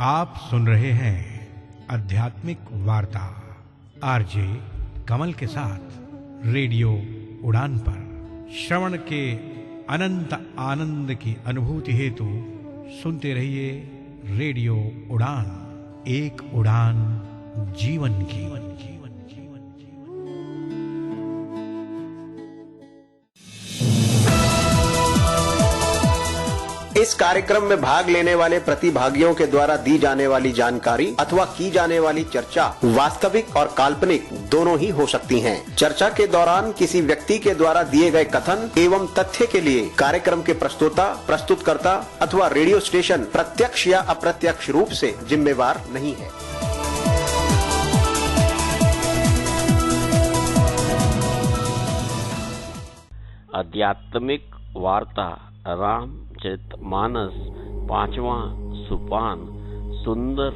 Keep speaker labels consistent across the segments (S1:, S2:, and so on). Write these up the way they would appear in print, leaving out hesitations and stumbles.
S1: आप सुन रहे हैं आध्यात्मिक वार्ता आरजे कमल के साथ रेडियो उड़ान पर। श्रवण के अनंत आनंद की अनुभूति हेतु सुनते रहिए रेडियो उड़ान, एक उड़ान जीवन की।
S2: इस कार्यक्रम में भाग लेने वाले प्रतिभागियों के द्वारा दी जाने वाली जानकारी अथवा की जाने वाली चर्चा वास्तविक और काल्पनिक दोनों ही हो सकती हैं। चर्चा के दौरान किसी व्यक्ति के द्वारा दिए गए कथन एवं तथ्य के लिए कार्यक्रम के प्रस्तोता, प्रस्तुतकर्ता अथवा रेडियो स्टेशन प्रत्यक्ष या अप्रत्यक्ष रूप से जिम्मेवार नहीं है।
S3: आध्यात्मिक वार्ता रामचरितमानस 5वां सोपान सुंदर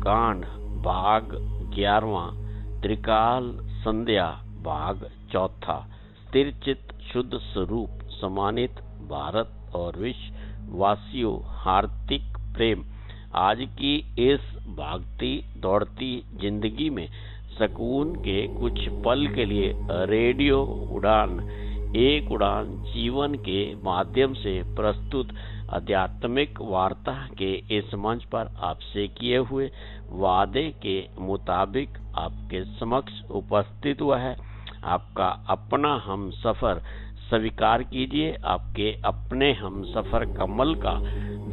S3: कांड भाग 11वां त्रिकाल संध्या भाग 4। स्थिर चित्त शुद्ध स्वरूप सम्मानित भारत और विश्व वासियों, हार्दिक प्रेम। आज की इस भागती दौड़ती जिंदगी में सुकून के कुछ पल के लिए रेडियो उड़ान, एक उड़ान जीवन के माध्यम से प्रस्तुत आध्यात्मिक वार्ता के इस मंच पर आपसे किए हुए वादे के मुताबिक आपके समक्ष उपस्थित हुआ है। आपका अपना हम सफर स्वीकार कीजिए। आपके अपने हम सफर कमल का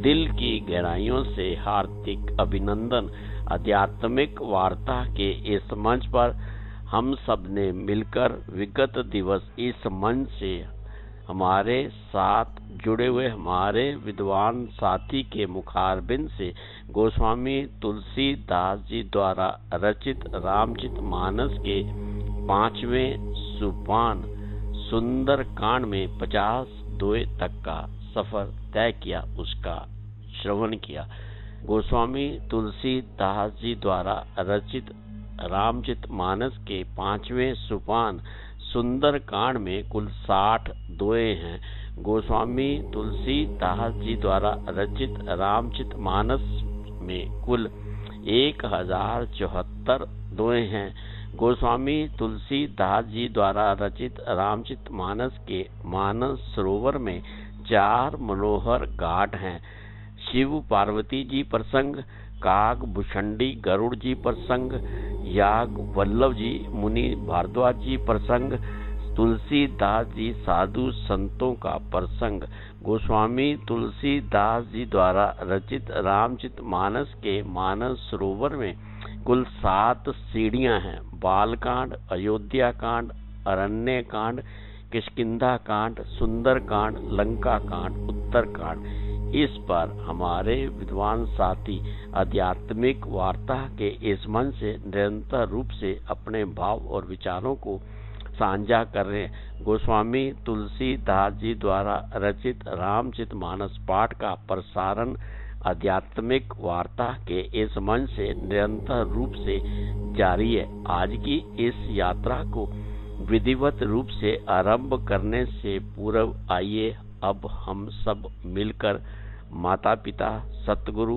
S3: दिल की गहराइयों से हार्दिक अभिनंदन। आध्यात्मिक वार्ता के इस मंच पर हम सब ने मिलकर विगत दिवस इस मंच से हमारे साथ जुड़े हुए हमारे विद्वान साथी के मुखारबिंद से गोस्वामी तुलसीदास जी द्वारा रचित रामचरितमानस के 5वें सोपान सुंदर कांड में 52 तक का सफर तय किया, उसका श्रवण किया। गोस्वामी तुलसीदास जी द्वारा रचित रामचरितमानस के 5वें सोपान सुंदर कांड में कुल 60 दोहे हैं। गोस्वामी तुलसीदास जी द्वारा रचित रामचरितमानस में कुल 1074 दोहे हैं। गोस्वामी तुलसीदास जी द्वारा रचित रामचरितमानस के मानस सरोवर में 4 मनोहर घाट हैं। शिव पार्वती जी प्रसंग, काग भुषंडी गरुड़ जी प्रसंग, याग वल्लभ जी मुनि भारद्वाज जी प्रसंग, तुलसीदास जी साधु संतों का प्रसंग। गोस्वामी तुलसीदास जी द्वारा रचित रामचरितमानस के मानस सरोवर में कुल 7 सीढ़ियां हैं। बालकांड, अयोध्या कांड, अरण्य कांड, किष्किंधा कांड, सुंदर कांड, लंका कांड, उत्तर कांड। इस पर हमारे विद्वान साथी आध्यात्मिक वार्ता के इस मंच से निरंतर रूप से अपने भाव और विचारों को साझा कर रहे हैं। गोस्वामी तुलसीदास जी द्वारा रचित रामचरितमानस पाठ का प्रसारण आध्यात्मिक वार्ता के इस मंच से निरंतर रूप से जारी है। आज की इस यात्रा को विधिवत रूप से आरंभ करने से पूर्व आइए अब हम सब मिलकर माता पिता, सतगुरु,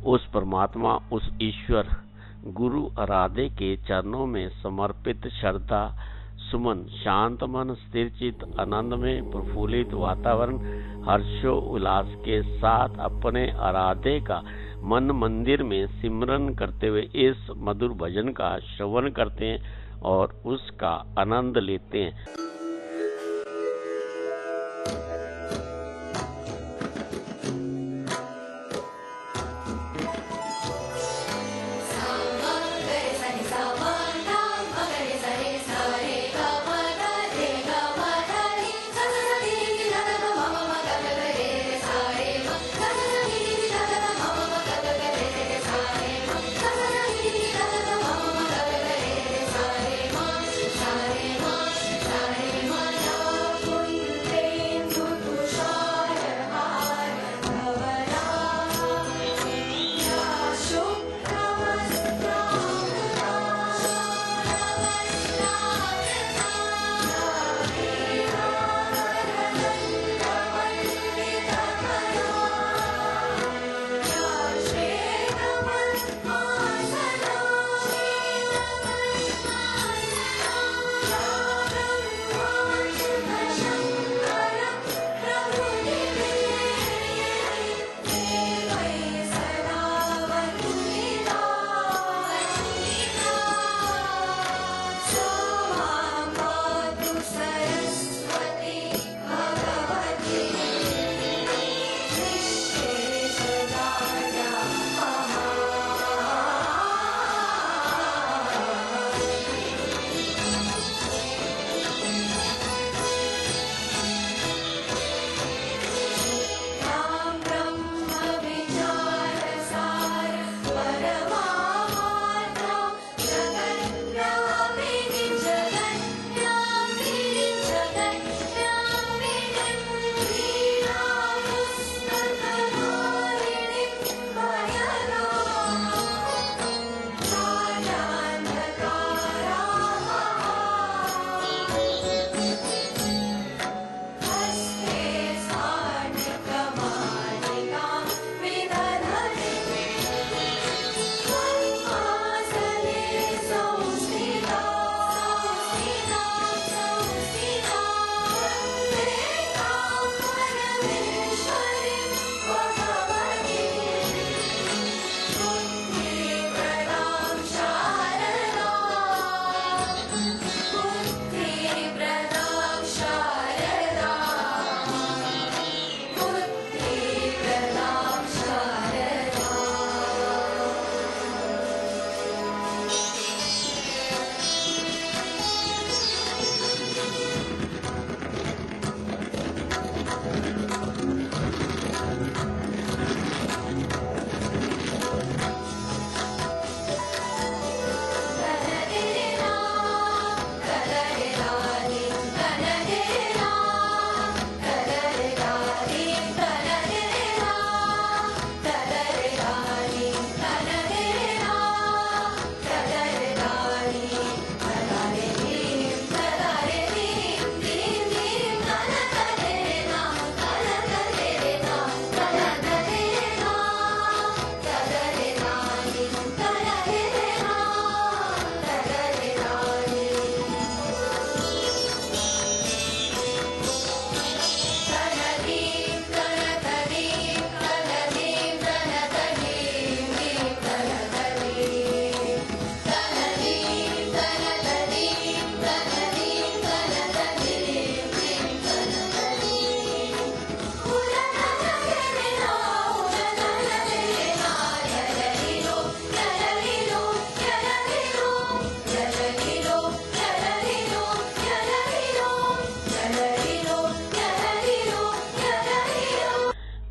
S3: उस परमात्मा, उस ईश्वर गुरु आराध्य के चरणों में समर्पित श्रद्धा सुमन, शांत मन, स्थिर चित्त, आनंद में प्रफुल्लित वातावरण, हर्षो उल्लास के साथ अपने आराध्य का मन मंदिर में सिमरन करते हुए इस मधुर भजन का श्रवण करते हैं और उसका आनंद लेते हैं।
S4: Hare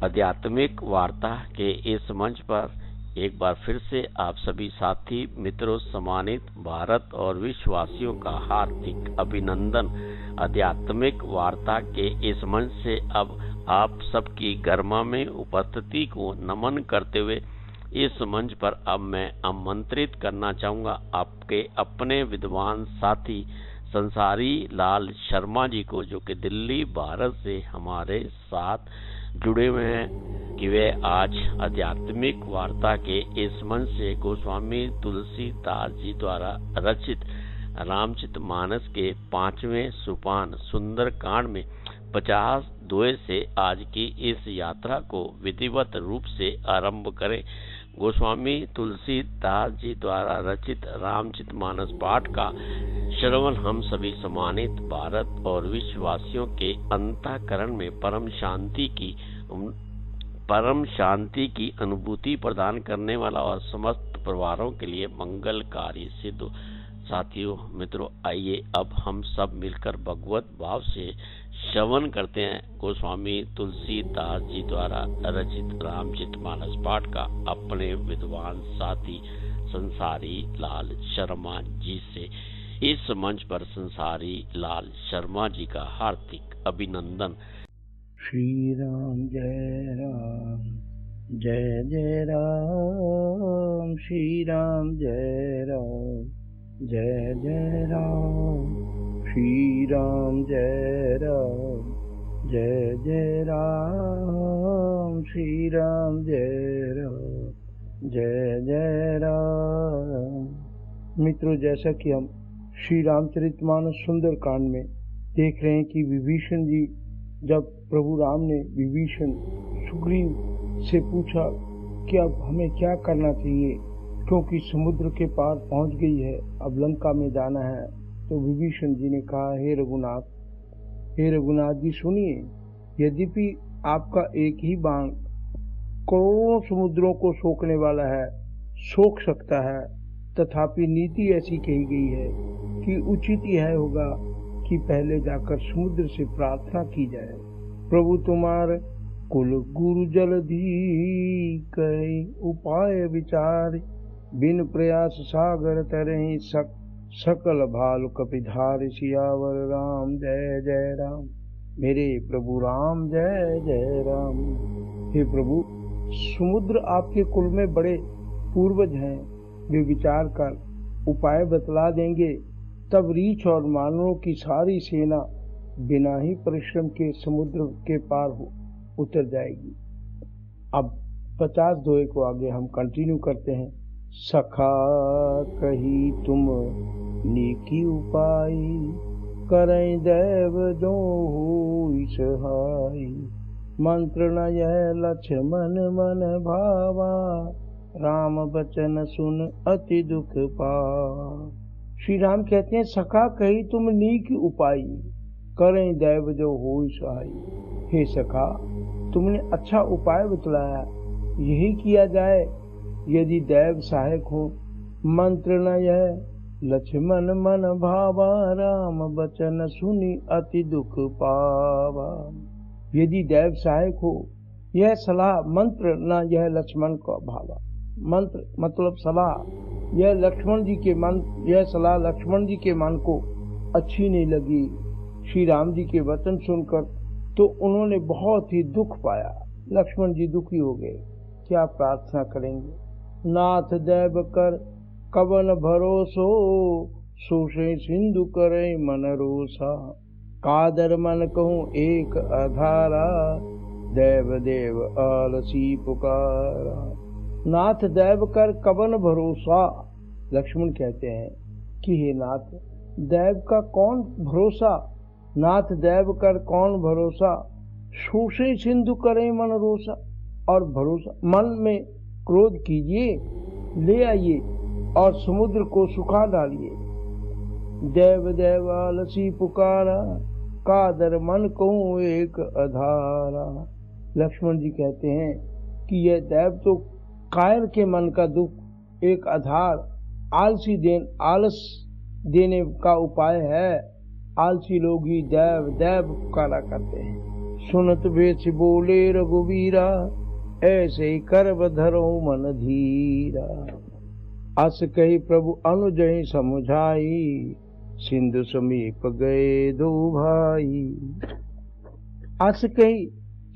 S3: आध्यात्मिक वार्ता के इस मंच पर एक बार फिर से आप सभी साथी मित्रों, सम्मानित भारत और विश्ववासियों का हार्दिक अभिनंदन। आध्यात्मिक वार्ता के इस मंच से अब आप सबकी गरिमा में उपस्थिति को नमन करते हुए इस मंच पर अब मैं आमंत्रित करना चाहूँगा आपके अपने विद्वान साथी संसारी लाल शर्मा जी को, जो कि दिल्ली भारत से हमारे साथ जुड़े हुए हैं, कि वे आज आध्यात्मिक वार्ता के इस मंच से गोस्वामी तुलसीदास जी द्वारा रचित रामचरितमानस के 5वें सोपान सुंदर कांड में 50 दोहे से आज की इस यात्रा को विधिवत रूप से आरंभ करें। गोस्वामी तुलसीदास जी द्वारा रचित रामचरितमानस पाठ का श्रवण हम सभी सम्मानित भारत और विश्ववासियों के अंतःकरण में परम शांति की अनुभूति प्रदान करने वाला और समस्त परिवारों के लिए मंगलकारी सिद्ध। साथियों मित्रों, आइए अब हम सब मिलकर भगवत भाव से श्रवण करते हैं गोस्वामी तुलसीदास जी द्वारा रचित रामचरितमानस पाठ का अपने विद्वान साथी संसारी लाल शर्मा जी से। इस मंच पर संसारी लाल शर्मा जी का हार्दिक अभिनंदन।
S4: श्री राम जय जय राम, श्री राम जय जय राम, श्री राम जय जय राम, श्री राम जय जय राम। मित्रों, जैसा कि हम श्री रामचरितमानस सुंदर कांड में देख रहे हैं कि विभीषण जी, जब प्रभु राम ने विभीषण सुग्रीव से पूछा कि अब हमें क्या करना चाहिए, क्योंकि समुद्र के पार पहुंच गई है, अब लंका में जाना है, तो विभीषण जी ने कहा, हे रघुनाथ जी सुनिए, यद्यपि आपका एक ही बाण करोड़ों समुद्रों को सोखने वाला है, सोख सकता है, तथापि नीति ऐसी कही गई है कि उचित यह होगा कि पहले जाकर समुद्र से प्रार्थना की जाए। प्रभु तुम्हार कुल गुरु जलधि कई उपाय विचार, बिन प्रयास सागर तरहि सकल भालु कपिधार, सियावर राम जय जय राम, मेरे प्रभु राम जय जय राम। हे प्रभु, समुद्र आपके कुल में बड़े पूर्वज हैं, वे विचार कर उपाय बतला देंगे, तब रीछ और मानवों की सारी सेना बिना ही परिश्रम के समुद्र के पार उतर जाएगी। अब 50 दोहे को आगे हम कंटिन्यू करते हैं। सखा कही तुम नीकी उपाय, करई देव जो होई सहाय, मंत्र न यह लक्ष्मण मन भावा, राम बचन सुन अति दुख पावा। श्री राम कहते हैं, सखा कही तुम नीक उपाय, करें दैव जो होई सहाय। हे सखा, तुमने अच्छा उपाय बतलाया, यही किया जाए यदि दैव सहायक हो। मंत्र न यह लक्ष्मण मन भावा, राम बचन सुनी अति दुख पावा। यदि दैव सहायक हो, यह सलाह मंत्र न यह लक्ष्मण को भावा। मंत्र मतलब सलाह, यह सलाह लक्ष्मण जी के मन को अच्छी नहीं लगी। श्री राम जी के वचन सुनकर तो उन्होंने बहुत ही दुख पाया, लक्ष्मण जी दुखी हो गए। क्या प्रार्थना करेंगे? नाथ दैव कर कवन भरोसो, सोसे सिंधु करे मन रोसा, कादर मन कहूँ एक अधारा, देव देव आलसी पुकारा। नाथ दैव कर कवन भरोसा, लक्ष्मण कहते हैं कि हे नाथ, दैव का कौन भरोसा, नाथ दैव कर कौन भरोसा, सोसे सिंधु करे मन रोसा। और भरोसा, मन में क्रोध कीजिए, ले आइए और समुद्र को सुखा डालिए। देव देव आलसी पुकारा, कादर मन कहूँ एक अधारा। लक्ष्मण जी कहते हैं कि यह दैव तो कायर के मन का दुख, एक आधार, आलस देने का उपाय है। आलसी लोग ही दैव दैव पुकारा करते हैं। सुनत बेच बोले रघुवीरा, ऐसे कर धरो मन धीरा। अस कही प्रभु अनुजहि समुझाई, सिंधु समीप गए दो भाई। अस कही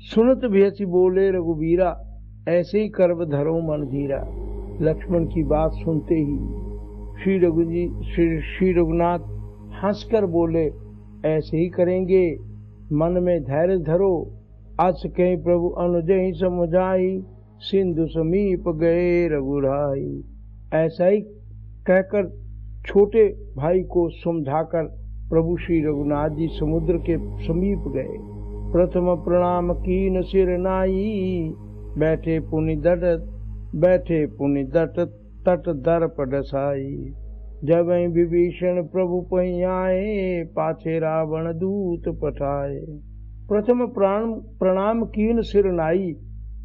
S4: सुनत बेच बोले रघुवीरा, ऐसे ही कर्म धरो मन धीरा। लक्ष्मण की बात सुनते ही श्री रघुनाथ हंसकर बोले, ऐसे ही करेंगे, मन में धैर्य धरो। अस कहीं प्रभु अनुजहि समुझाई, सिंधु समीप गए रघुराई। ऐसा ही कहकर छोटे भाई को समझाकर प्रभु श्री रघुनाथ जी समुद्र के समीप गए। प्रथम प्रणाम कीन सिर नाई, बैठे पुनि दट तट दर्प डसाई। जब विभीषण प्रभु पहि आए, पाछे रावण दूत पठाए। प्रथम प्रणाम कीन सिर नाई,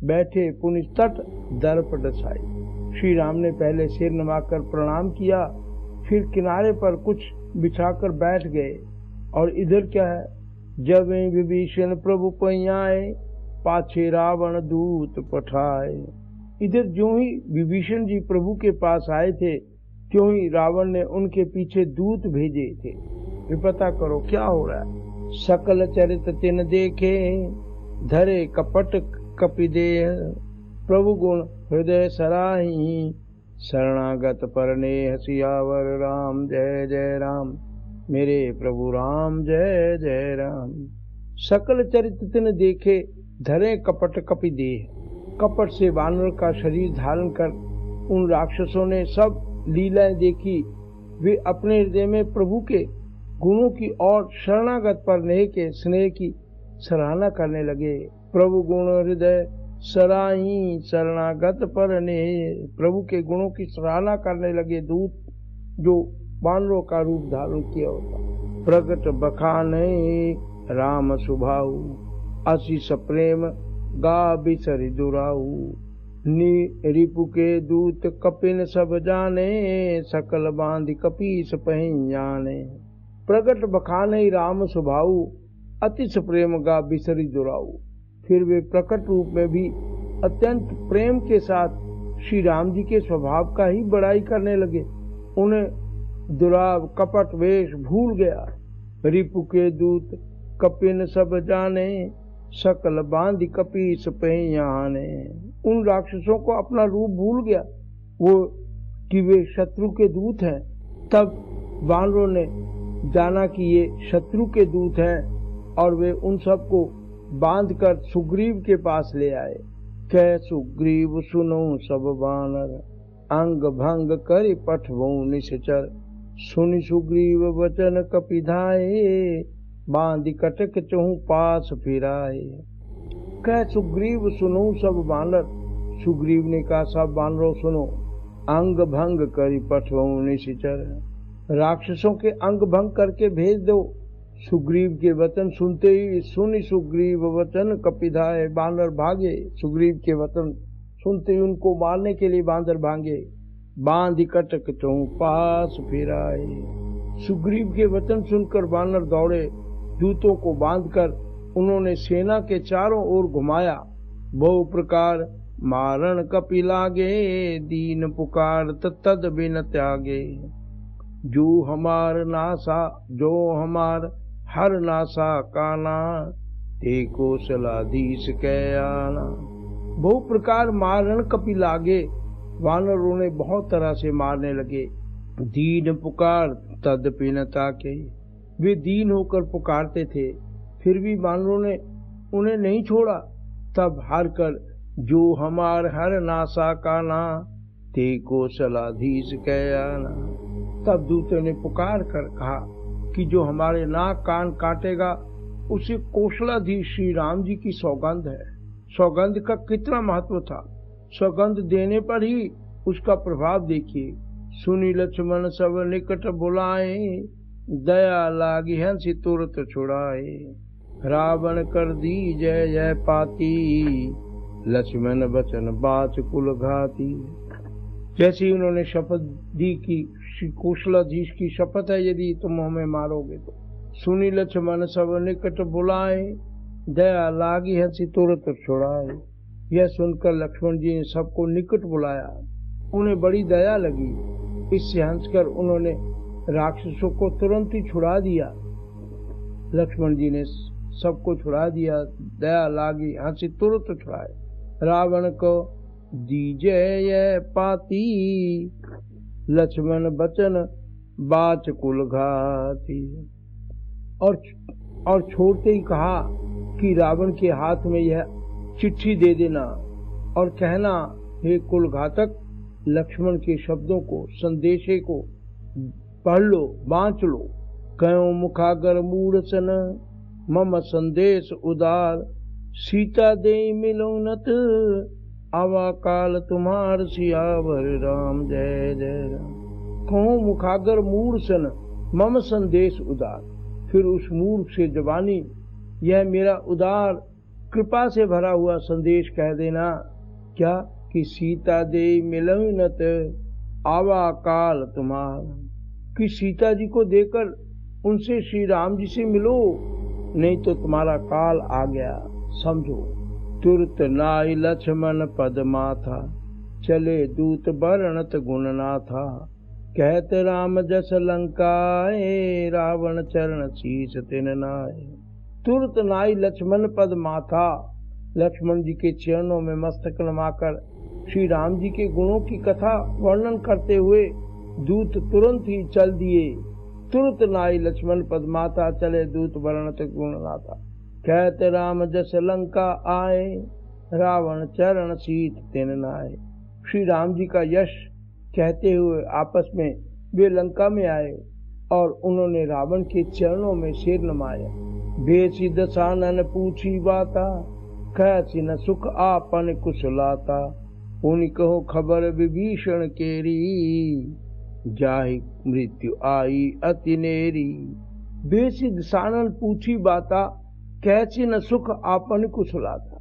S4: बैठे पुनि तट दर्प डसाई। श्री राम ने पहले सिर नवाकर प्रणाम किया, फिर किनारे पर कुछ बिछाकर बैठ गए। और इधर क्या है, जब विभीषण प्रभु पहि आए, पाछे रावण दूत पठाए। इधर जो ही विभीषण जी प्रभु के पास आए थे, क्यों ही रावण ने उनके पीछे दूत भेजे थे। ये पता करो क्या हो रहा है। सकल चरित तिन देखे, धरे कपट कपिदेह। प्रभु गुण हृदय सराही, शरणागत परनेह सियावर राम। जय जय राम, मेरे प्रभु राम जय जय राम। सकल चरित तिन देखे, धरे कपट कपिदेह। कपट से वानर का शरीर धारण कर उन राक्षसों ने सब लीलाएं देखी। वे अपने हृदय में प्रभु के गुणों की और शरणागत पर नेह के स्नेह की सराहना करने लगे। प्रभु गुण हृदय सराही, शरणागत पर नेह। प्रभु के गुणों की सराहना करने लगे दूत जो वानरों का रूप धारण किया होता। प्रगट बखाने राम सुभाऊ, असी सप्रेम गा बिसरि दुराऊ। रिपु के दूत कपिन सब जाने, सकल बांध कपीस पहि जाने। प्रगट बखाने राम सुभाऊ, अतिश प्रेम गा बिसरि दुराऊ। फिर वे प्रकट रूप में भी अत्यंत प्रेम के साथ श्री राम जी के स्वभाव का ही बड़ाई करने लगे। उन्हें दुराव कपट वेश भूल गया। रिपु के दूत कपिन सब जाने, सकल बांध कपीस पहि जाने। उन राक्षसों को अपना रूप भूल गया वो कि वे शत्रु के दूत हैं। तब वानरों ने जाना कि ये शत्रु के दूत हैं और वे उन सबको बांधकर सुग्रीव के पास ले आए। कह सुग्रीव सुनो सब वानर, अंग भंग करि पठवो निश्चर। सुनि सुग्रीव वचन कपिधाए, बांधि कटक चहु पास फिराए। कह सुग्रीव सुनो सब वानर। सुग्रीव ने कहा सब वानरों सुनो। अंग भंग करि पठवो निश्चर। राक्षसों के अंग भंग करके भेज दो। सुग्रीव के वचन सुनते ही सुनि सुग्रीव वचन कपिधाए, बानर भागे। सुग्रीव के वचन सुनते ही उनको मारने के लिए बांदर भागे। बांधि कटक चहु पास फिराए। सुग्रीव के वचन सुनकर बानर दौड़े। दूतों को बांधकर उन्होंने सेना के चारों ओर घुमाया। बहु प्रकार मारण कपि लागे, दीन पुकार तद बिन त्यागे। जो हमार हर नासा काना, ते कौशलाधीश कै आना। बहु प्रकार मारण कपि लागे, वानर उन्हें बहुत तरह से मारने लगे। दीन पुकार तद बिन ताके। वे दीन होकर पुकारते थे, फिर भी वानरों ने उन्हें नहीं छोड़ा। तब हार कर जो हमार हर नासा काना, ते कौशलाधीश कै आना। तब दूतों ने पुकार कर कहा कि जो हमारे नाक कान काटेगा उसे कौशलाधीश श्री राम जी की सौगंध है। सौगंध का कितना महत्व था। सौगंध देने पर ही उसका प्रभाव देखिए। सुनी लक्ष्मण सब निकट बुलाए, दया लागी हंसी तुरत छुड़ाए। रावण कर दी जय जय पाती, लक्ष्मण बचन बाच कुल घाती। जैसे ही उन्होंने शपथ दी कि श्री कौशलाधीश की शपथ है, यदि तुम हमें मारोगे तो। सुनी लक्ष्मण सब निकट बुलाए, दया लागी हंसी तुरंत छुड़ाए। यह सुनकर लक्ष्मण जी ने सबको निकट बुलाया। उन्हें बड़ी दया लगी। इससे हंसकर उन्होंने राक्षसों को तुरंत ही छुड़ा दिया। लक्ष्मण जी ने सबको छुड़ा दिया। दया लागी हंसी तुरंत छुड़ाए। रावण को दीजे यह पाती, लक्ष्मण बचन बाच कुल घाती। और छोड़ते ही कहा कि रावण के हाथ में यह चिट्ठी दे देना और कहना, हे कुल घातक, लक्ष्मण के शब्दों को, संदेशे को पढ़ लो, बांच लो। कयो मुखागर मूढ़ सन, मम संदेश उदार, सीता दे मिलो नत, आवा काल तुम्हार सियावर राम जय जय राम। कहो मुखागर मूढ़ सन, मम संदेश उदार। फिर उस मूर्ख से जबानी यह मेरा उदार कृपा से भरा हुआ संदेश कह देना। क्या कि सीता दे मिलनत, आवा काल तुम्हार, कि सीता जी को देकर उनसे श्री राम जी से मिलो, नहीं तो तुम्हारा काल आ गया, समझो। तुरत नाई लक्ष्मण पद माथा, चले दूत बरणत गुण ना था। कहत राम जस लंकाए, रावण चरण शीस तिन नाए। तुरत नाई लक्ष्मण पद माथा, लक्ष्मण जी के चरणों में मस्तक नमाकर श्री राम जी के गुणों की कथा वर्णन करते हुए दूत तुरंत ही चल दिए। तुरत नाई लक्ष्मण पद माथा, चले दूत बरणत गुण ना था। कहत राम जस लंका आए, रावण चरण शीत तिन नाए। श्री राम जी का यश कहते हुए आपस में वे लंका में आए और उन्होंने रावण के चरणों में सिर नमाया। बेसी दशानन पूछी बाता, कैसी न सुख आपन कुशलाता। उन कहो खबर विभीषण केरी, जाहि मृत्यु आई अति नेरी। बेसी दशानन पूछी बाता, कैसी न सुख आपन कुशलाता।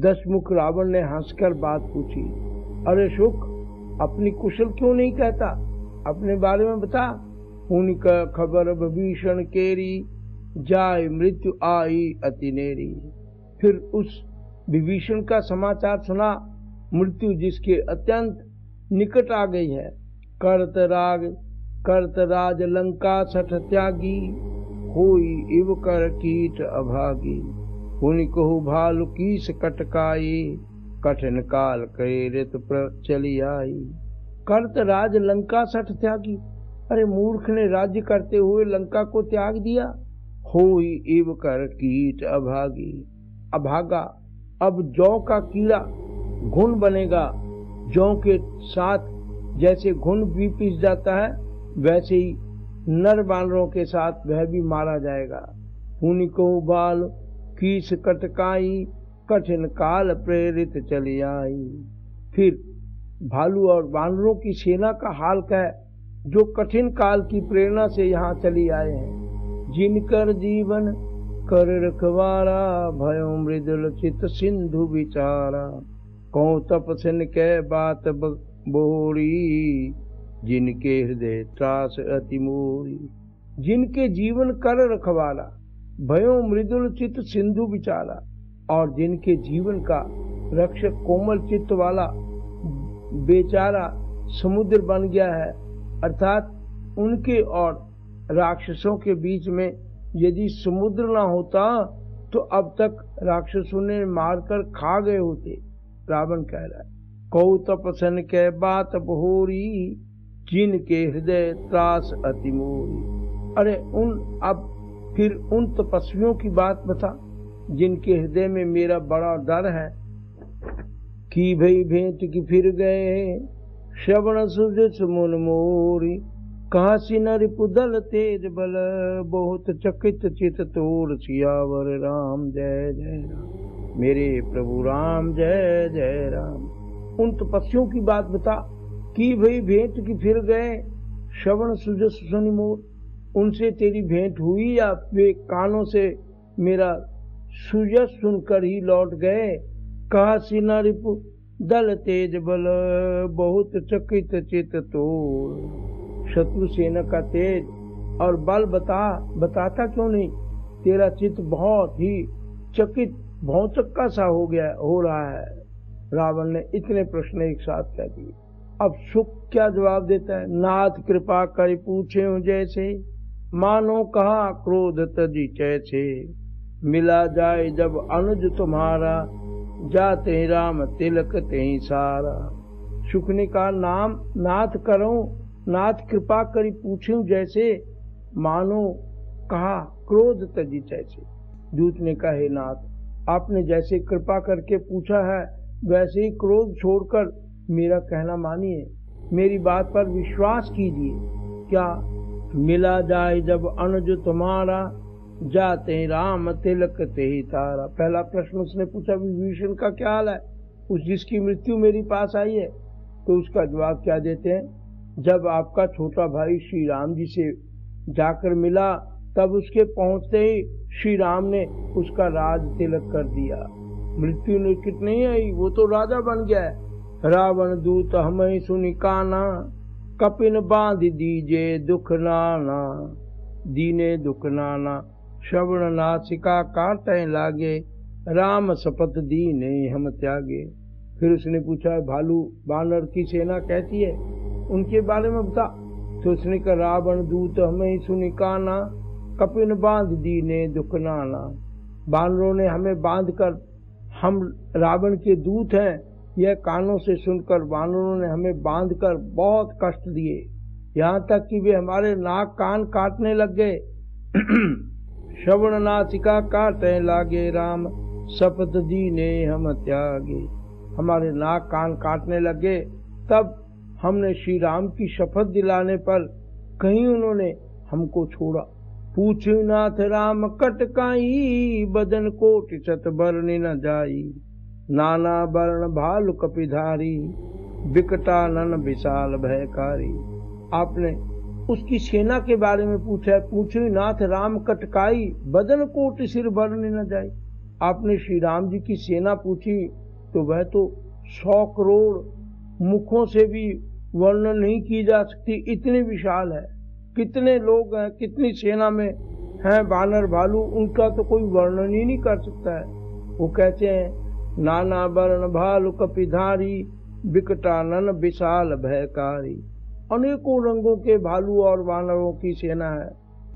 S4: दशमुख रावण ने हंसकर बात पूछी, अरे सुख, अपनी कुशल क्यों नहीं कहता, अपने बारे में बता। उनका खबर विभीषण केरी, जाय मृत्यु आई अति नेरी। फिर उस विभीषण का समाचार सुना, मृत्यु जिसके अत्यंत निकट आ गई है। करत राज लंका सठ त्यागी, होई इव कर कीट अभागी। उनको भालु कीस कटकाई, कठिन काल करे ऋत चली आई। करत राज लंका सठ त्यागी, अरे मूर्ख ने राज्य करते हुए लंका को त्याग दिया। होई इव कर कीट अभागी, अभागा। अब जौ का कीड़ा घुन बनेगा। जौ के साथ जैसे घुन भी पिस जाता है, वैसे ही नर बानरों के साथ वह भी मारा जाएगा। उनको बाल कीस कटकाई, कठिन काल प्रेरित चली आई। फिर भालू और बानरों की सेना का हाल क्या है, जो कठिन काल की प्रेरणा से यहाँ चली आए हैं। जिनकर जीवन कर रखवारा, भयो मृदुल चित सिंधु विचारा। कौ तपसन के बात बोरी, जिनके हृदय त्रास अति मोरी। जिनके जीवन कर रखवाला, भयो मृदुल चित सिंधु विचारा। और जिनके जीवन का रक्षक कोमल चित्त वाला बेचारा समुद्र बन गया है, अर्थात उनके और राक्षसों के बीच में यदि समुद्र ना होता तो अब तक राक्षसों ने मारकर खा गए होते, रावण कह रहा है। कौ तपसन के बात बहोरी, जिनके हृदय त्रास अति मोरी। अरे अब फिर उन तपस्वियों की बात बता, जिनके हृदय में मेरा बड़ा डर है। की भई भेंट की फिर गए, श्रवण सुजस मुन मोरी। काशी न रिपुदल तेज बल, बहुत चकित चित तोर सियावर राम जय जय राम। मेरे प्रभु राम जय जय राम। उन तपस्वियों की बात बता, की भई भेंट की फिर गए, श्रवण सुजस सुनि मोर। उनसे तेरी भेंट हुई या वे कानों से मेरा सुजस सुनकर ही लौट गए। काशी न रिपु दल तेज बल, बहुत चकित चित तोर। शत्रु सेना का तेज और बल बताता क्यों नहीं? तेरा चित्त बहुत ही चकित भौचक्का सा हो रहा है। रावण ने इतने प्रश्न एक साथ कह दिए। अब शुक क्या जवाब देता है? नाथ कृपा कर पूछे जैसे, मानो कहा क्रोध तजी कैसे। मिला जाए जब अनुज तुम्हारा, जाते राम तिलक ते सारा। शुक ने कहा, नाम नाथ करो, नाथ कृपा करी पूछूं जैसे, मानो कहा क्रोध तजी कैसे। दूत ने कहा, हे नाथ, आपने जैसे कृपा करके पूछा है वैसे ही क्रोध छोड़कर मेरा कहना मानिए, मेरी बात पर विश्वास कीजिए। क्या? मिला जाए जब अनुज तुम्हारा, जाते राम तिलक ते तारा। पहला प्रश्न उसने पूछा, विभीषण का क्या हाल है, उस जिसकी मृत्यु मेरी पास आई है? तो उसका जवाब क्या देते हैं? जब आपका छोटा भाई श्री राम जी से जाकर मिला, तब उसके पहुंचते ही श्री राम ने उसका राज तिलक कर दिया। मृत्यु निकट नहीं आई, वो तो राजा बन गया है। रावण दूत हमें सुनि काना, कपिन बांध दीजे दुख नाना। दीने दुख नाना, श्रवण नासिका काटे लागे, राम शपथ दीने हम त्यागे। फिर उसने पूछा, भालू बानर की सेना कैसी है, उनके बारे में बता। तो उसने कहा, रावण दूत हमें सुनि काना, कपिन बांध दीने दुख नाना। बानरों ने हमें बांध कर, हम रावण के दूत हैं, यह कानों से सुनकर बानरों ने हमें बांधकर बहुत कष्ट दिए, यहाँ तक कि वे हमारे नाक कान काटने लग गए। श्रवण नासिका काटे लागे, राम शपथ दीने हम त्यागे। हमारे नाक कान काटने लगे, तब हमने श्री राम की शपथ दिलाने पर कहीं उन्होंने हमको छोड़ा। पूछू नाथ राम कटकाई, बदन कोट शत बरनि न जाई। नाना वर्ण भालु कपिधारी, बिकटानन विशाल भयकारी। आपने उसकी सेना के बारे में पूछा। पूछू नाथ राम कटकाई, बदन कोट सिर बरनि न जाई। आपने श्री राम जी की सेना पूछी तो वह तो 100 करोड़ मुखों से भी वर्णन नहीं की जा सकती, इतनी विशाल है। कितने लोग हैं, कितनी सेना में हैं बानर भालू, उनका तो कोई वर्णन ही नहीं कर सकता है। वो कहते हैं, नाना वर्ण भालु कपिधारी, बिकटानन विशाल भयकारी। अनेकों रंगों के भालू और वानरों की सेना है,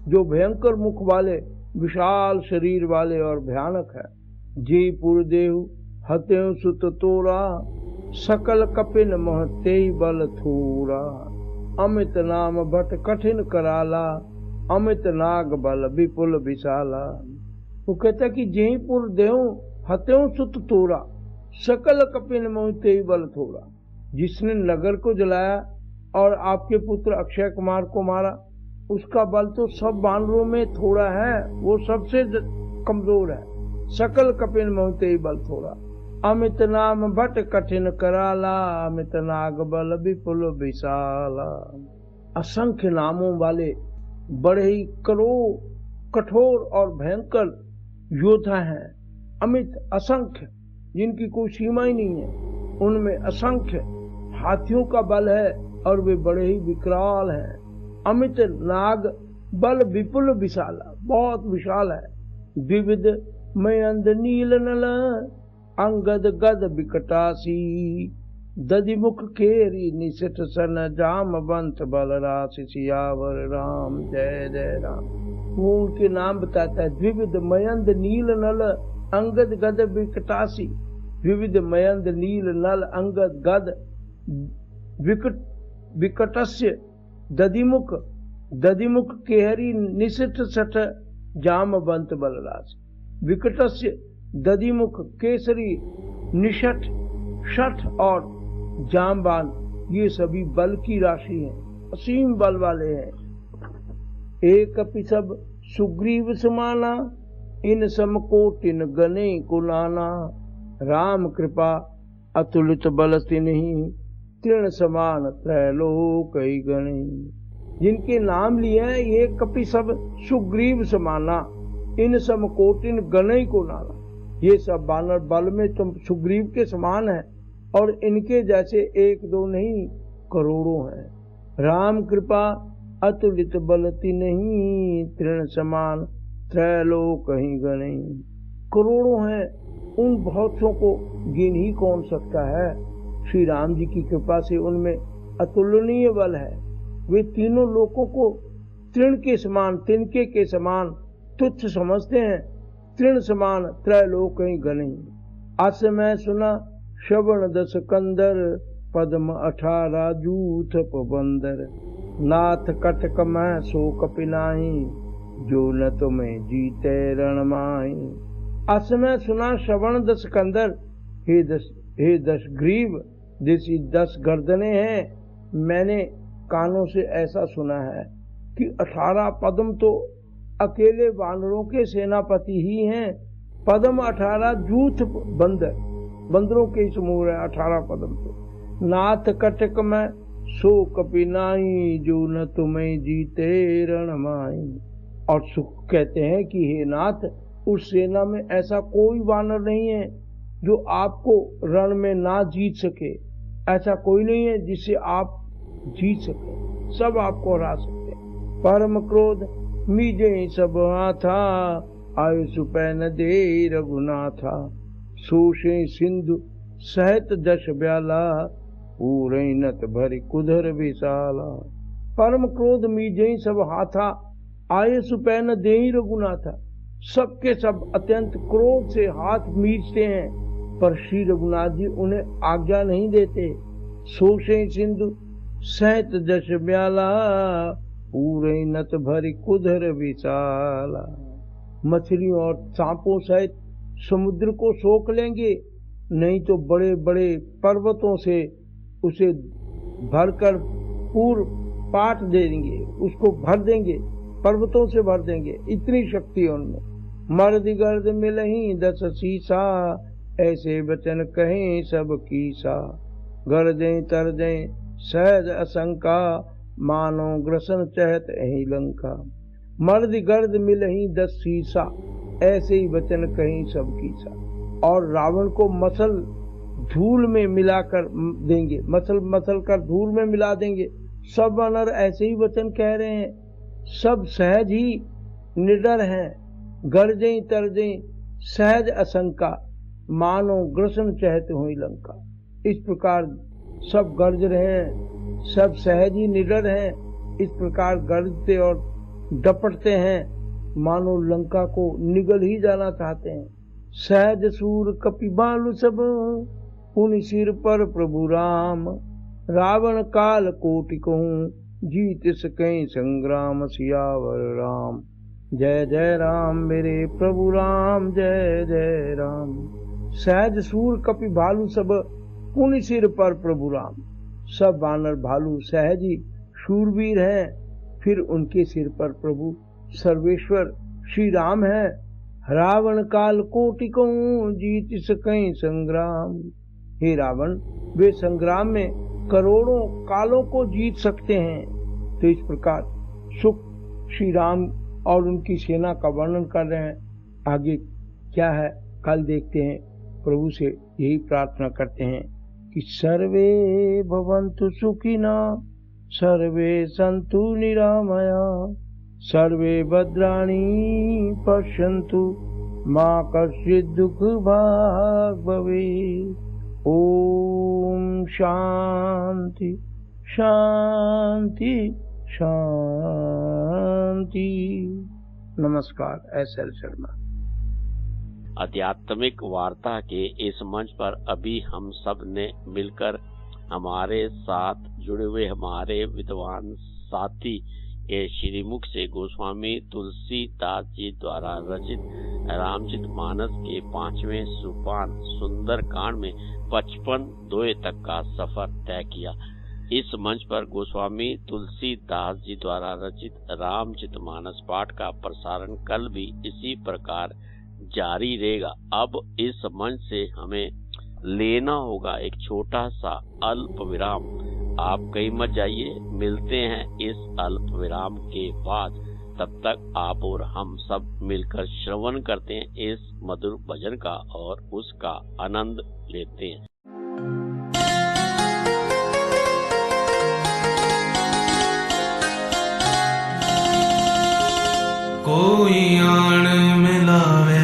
S4: जो भयंकर मुख वाले, विशाल शरीर वाले और भयानक है। जयपुर देहु हतेउ सुत तोरा, सकल कपिन महते बल थोरा। अमित नाम भट कठिन कराला, अमित नाग बल विपुल विशाला। वो कहता कि जयपुर देहु हतेउ सुत तोरा, सकल कपिन महते बल थोरा। जिसने नगर को जलाया और आपके पुत्र अक्षय कुमार को मारा, उसका बल तो सब बानरों में थोड़ा है, वो सबसे कमजोर है। सकल कपिन महते बल थोड़ा। अमित नाम भट कठिन कराला, अमित नाग बल विपुल विशाला। असंख्य नामों वाले बड़े ही कठोर और भयंकर योद्धा हैं। अमित असंख्य, जिनकी कोई सीमा ही नहीं है, उनमें असंख्य हाथियों का बल है और वे बड़े ही विकराल हैं। अमित नाग बल विपुल विशाला, बहुत विशाल है। विविध मयंद नील नल, अंगद गद विकटासी। दधिमुख केरी निशित सन, जामवंत बलराशि। सियावर राम जय जय राम। वो उनके नाम बताता है। द्विविध मयंद नील नल, अंगद गद विकटासी। विविध मयंद नील नल अंगद गद विकटस्य। दधिमुख दधिमुख केहरी निशित सठ, जामवंत बलराशि। विकटस्य दधिमुख केसरी निषठ शठ और जामबान, ये सभी बल की राशि हैं, असीम बल वाले हैं। एक सब सुग्रीव समाना, इन समकोटिन गणे कुलाना। राम कृपा अतुलित बल तिन्हि, तृण समान त्रैलोक गणे। जिनके नाम लिए हैं, ये कपि सब सुग्रीव समाना, इन समकोटिन गणे कुलाना। ये सब बानर बल में तुम सुग्रीव के समान है, और इनके जैसे एक दो नहीं करोड़ों हैं। राम कृपा अतुलित बल तिन्हि, तृण समान त्रैलोक गणे। करोड़ों हैं, उन बहुतों को गिन ही कौन सकता है। श्री राम जी की कृपा से उनमें अतुलनीय बल है। वे तीनों लोकों को तृण के समान, तिनके के समान तुच्छ समझते हैं। तृण समान त्रैलोक गणई। अस मैं सुना श्रवण दस कंदर, पद्म 18 जूथ पबंदर। नाथ कटक मैं सो कपिनाई, जो न तुम्हें जीते रण माई। अस मैं सुना श्रवण दस कंदर, हे दस ग्रीव, जैसी 10 गर्दनें हैं। मैंने कानों से ऐसा सुना है कि 18 पद्म तो अकेले वानरों के सेनापति ही हैं। पद्म 18 जूथ बंदर, बंदरों के समूह है 18 पद्म तो। नाथ कटक में सो कपिनाई, जो न तुम्हें जीते रण माई। और सुख कहते हैं कि हे नाथ, उस सेना में ऐसा कोई वानर नहीं है जो आपको रण में ना जीत सके। ऐसा कोई नहीं है जिससे आप जीत सके, सब आपको हरा सकते। परम क्रोध मीजे सब था, आयुषु पैन दे रघुनाथा। सोशे सिंधु सहित दश ब्याला, पूरे नत भरी कुधर विशाला। परम क्रोध मीजे सब हाथा, आयुषु पैन दे रघुनाथा। सबके सब अत्यंत क्रोध से हाथ मीचते हैं, पर श्री रघुनाथ जी उन्हें आज्ञा नहीं देते। सोशे सिंधु सहित दश ब्याला, पूरे नत भरी कुधर विशाला। मछलियों और सांपों सहित समुद्र को सोख लेंगे, नहीं तो बड़े बड़े पर्वतों से उसे भरकर पूर पाट देंगे, उसको भर देंगे, पर्वतों से भर देंगे, इतनी शक्ति है उनमें। मर्द गर्द मिलही 10 शीशा, ऐसे वचन कहें सब कीसा। गर्दें तरदें सहज असंका, मानो ग्रसन चहत ही लंका। मर्द गर्द मिलही 10 शीशा, ऐसे ही वचन कहीं सब कीसा। और रावण को मसल धूल में मिलाकर देंगे, मसल कर धूल में मिला देंगे। सब वानर ऐसे ही वचन कह रहे हैं, सब सहज ही निडर हैं। गर्जें तरजें सहज असंका, मानो ग्रसन चहत हुई लंका। इस प्रकार सब गर्ज रहे हैं, सब सहज ही निडर हैं। इस प्रकार गरजते और डपटते हैं, मानो लंका को निगल ही जाना चाहते हैं। सहज सूर कपिबालु सब, पुनि सिर पर प्रभु राम। रावण काल कोटि कहूं, जीत सकें संग्राम सियावर राम। जय जय राम मेरे प्रभु राम, जय जय राम। सहज सूर कपि भालू सब, पुनि सिर पर प्रभु राम। सब वानर भालू सहज ही शूरवीर हैं, फिर उनके सिर पर प्रभु सर्वेश्वर श्री राम है। रावण काल कोटि कहूं, जीत सकें संग्राम। हे रावण, वे संग्राम में करोड़ों कालों को जीत सकते हैं। तो इस प्रकार सुख श्री राम और उनकी सेना का वर्णन कर रहे हैं। आगे क्या है कल देखते हैं। प्रभु से यही प्रार्थना करते हैं कि सर्वे भवन्तु सुखिना, सर्वे सन्तु निरामया, सर्वे भद्राणि पश्यन्तु, मा कश्चित् दुःख भाग् भवेत्। ओम शांति शांति शांति। नमस्कार, एस.एल. शर्मा।
S3: आध्यात्मिक वार्ता के इस मंच पर अभी हम सब ने मिलकर हमारे साथ जुड़े हुए हमारे विद्वान साथी के श्रीमुख से गोस्वामी तुलसीदास जी द्वारा रचित रामचरित मानस के 5वें सोपान सुंदर कांड में 55 तक का सफर तय किया। इस मंच पर गोस्वामी तुलसीदास जी द्वारा रचित रामचरित मानस पाठ का प्रसारण कल भी इसी प्रकार जारी रहेगा। अब इस मंच से हमें लेना होगा एक छोटा सा अल्प विराम। आप कहीं मत जाइए, मिलते हैं इस अल्प विराम के बाद। तब तक आप और हम सब मिलकर श्रवण करते हैं इस मधुर भजन का और उसका आनंद लेते हैं।
S5: कोई आण मिलावे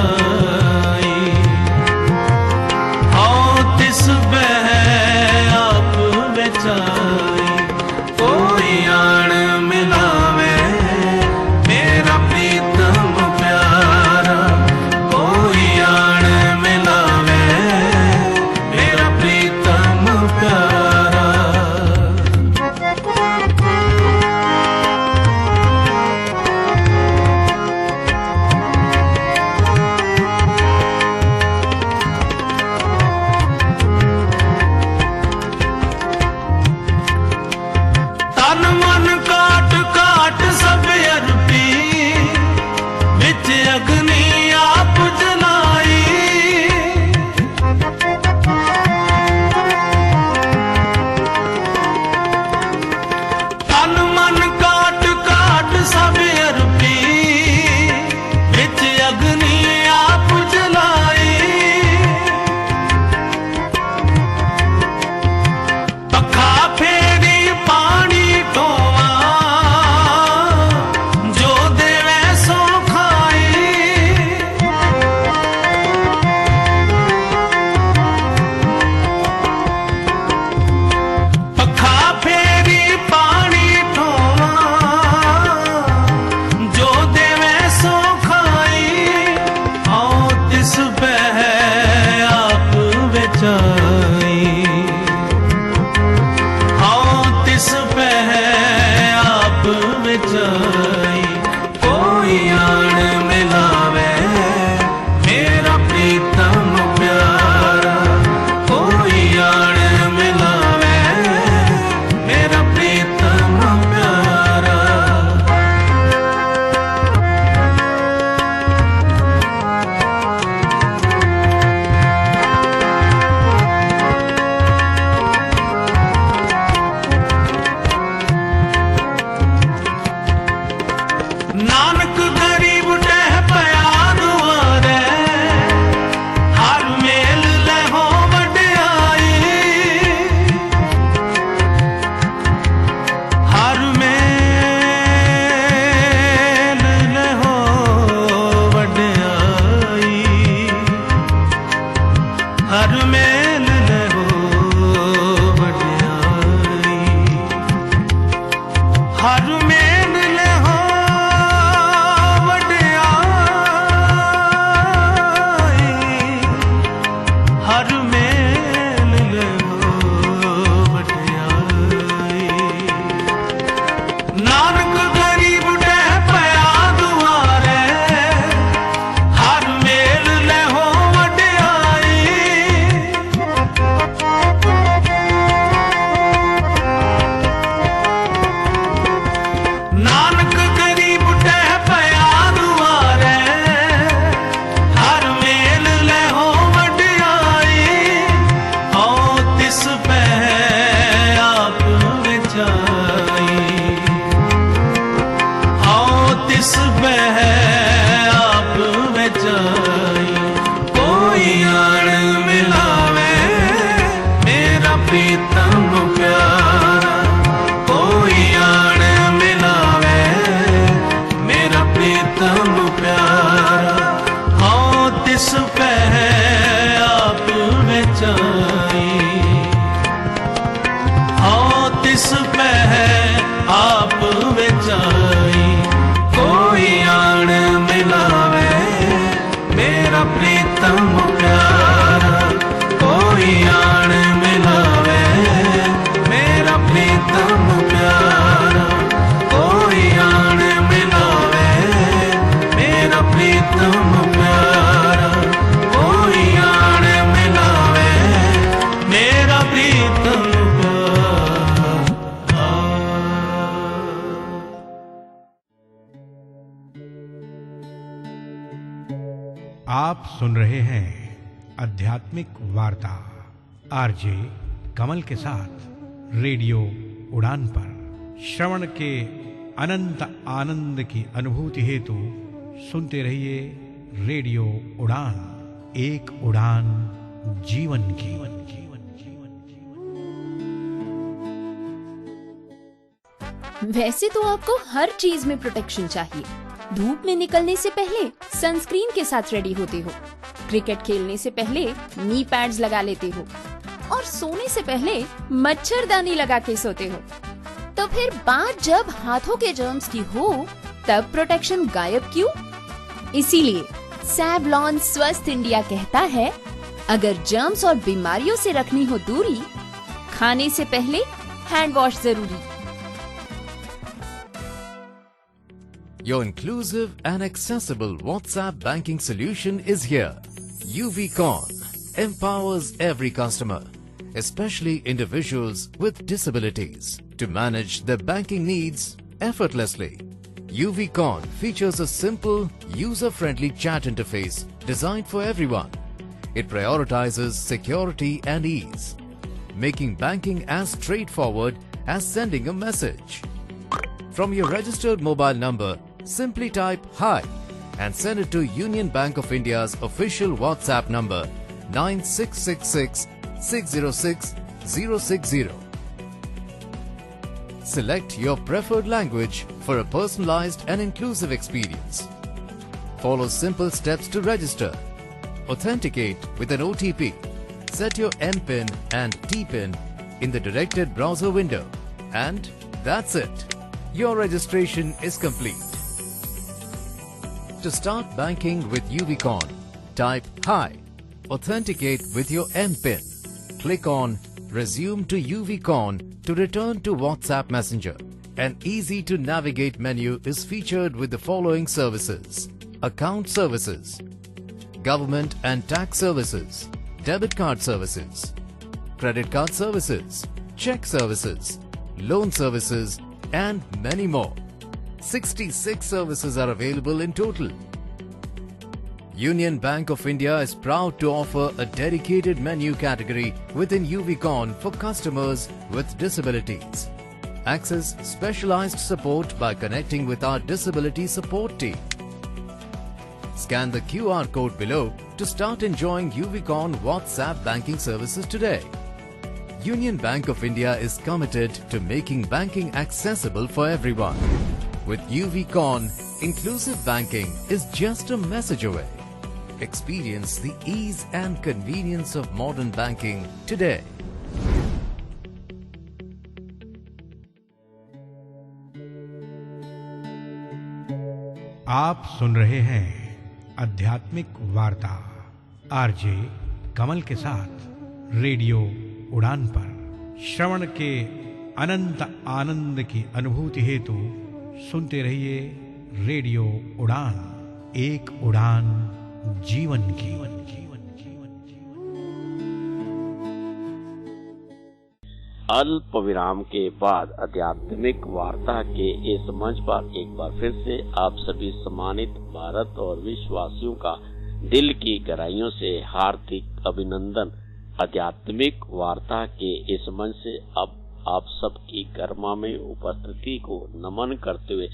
S5: बचाई। आओ तिस बह आप बचाई, कोई आन मिलावे मेरा प्रीतम प्यारा, कोई आन मिलावे मेरा प्रीतम प्यारा। तन मन काट काट सब अर्पी, विच अग्नि आप जलाई। तन मन काट काट सब अर्पी, विच अग्नि आप जलाई। पखा फेरी पानी ढोवा, जो देवे सो खाई। पखा फेरी पानी ढोवा, जो देवे सो खाई। आओ तिस बह आप बचाई, आओ तिस बह आप बचाई, कोई आन मिलावे मेरा प्रीतम प्यारा, कोई आन मिलावे मेरा प्रीतम प्यारा। नानक गरीब टह पया दुआरे, हर मेल लहो वड्याई। हर मेल लहो वड्याई, हर मेल लहो वड्याई। हर मेल लहो वड्याई, हर मेल लहो वड्याई। नानक गरीब टह पया दुआरे, हर मेल लहो वड्याई। नानक गरीब टह पया दुआरे, हर मेल लहो वड्याई। आओ तिस बह आप बचाई, आओ तिस बह आप बचाई, कोई आन मिलावे मेरा प्रीतम प्यारा, कोई आन मिलावे मेरा प्रीतम प्यारा। आओ तिस बह आप बचाई, आओ तिस बह आप बचाई, कोई आन मिलावे मेरा प्रीतम प्यारा, कोई आन मिलावे मेरा प्रीतम प्यारा, कोई आन मिलावे मेरा प्रीतम प्यारा, कोई आन मिलावे मेरा प्रीतम प्यारा।
S1: आप सुन रहे हैं आध्यात्मिक वार्ता आरजे कमल के साथ रेडियो उड़ान पर। श्रवण के अनंत आनंद की अनुभूति हेतु सुनते रहिए रेडियो उड़ान, एक उड़ान जीवन की।
S6: वैसे तो आपको हर चीज में प्रोटेक्शन चाहिए, धूप में निकलने से पहले सनस्क्रीन के साथ रेडी होते हो, क्रिकेट खेलने से पहले नी पैड्स लगा लेते हो और सोने से पहले मच्छरदानी लगा के सोते हो, तो फिर बात जब हाथों के जर्म्स की हो तब प्रोटेक्शन गायब क्यों? इसीलिए सैवलॉन स्वस्थ इंडिया कहता है, अगर जर्म्स और बीमारियों से रखनी हो दूरी, खाने से पहले हैंड वॉश जरूरी।
S7: Your inclusive and accessible WhatsApp banking solution is here. UVCon empowers every customer, especially individuals with disabilities, to manage their banking needs effortlessly. UVCon features a simple, user-friendly chat interface designed for everyone. It prioritizes security and ease, making banking as straightforward as sending a message. From your registered mobile number, simply type "Hi" and send it to Union Bank of India's official WhatsApp number 9666 606 060. Select your preferred language for a personalized and inclusive experience. Follow simple steps to register. Authenticate with an OTP. Set your MPIN and TPIN in the directed browser window. And that's it. Your registration is complete. To start banking with UVCon, type "Hi", authenticate with your MPIN. Click on Resume to UVCon to return to WhatsApp Messenger. An easy-to-navigate menu is featured with the following services: account services, government and tax services, debit card services, credit card services, check services, loan services, and many more. 66 services are available in total. Union Bank of India is proud to offer a dedicated menu category within UVCon for customers with disabilities. Access specialized support by connecting with our disability support team. Scan the QR code below to start enjoying UVCon WhatsApp banking services today. Union Bank of India is committed to making banking accessible for everyone. With UVCon, inclusive banking is just a message away. Experience the ease and convenience of modern banking today.
S1: आप सुन रहे हैं आध्यात्मिक वार्ता RJ कमल के साथ radio उड़ान पर। श्रवण के अनंत आनंद की अनुभूति हेतु सुनते रहिए रेडियो उड़ान, एक उड़ान जीवन की।
S3: अल्प विराम के बाद आध्यात्मिक वार्ता के इस मंच पर एक बार फिर से आप सभी सम्मानित भारत और विश्ववासियों का दिल की गहराइयों से हार्दिक अभिनंदन। आध्यात्मिक वार्ता के इस मंच से अब आप सबकी गरिमा में उपस्थिति को नमन करते हुए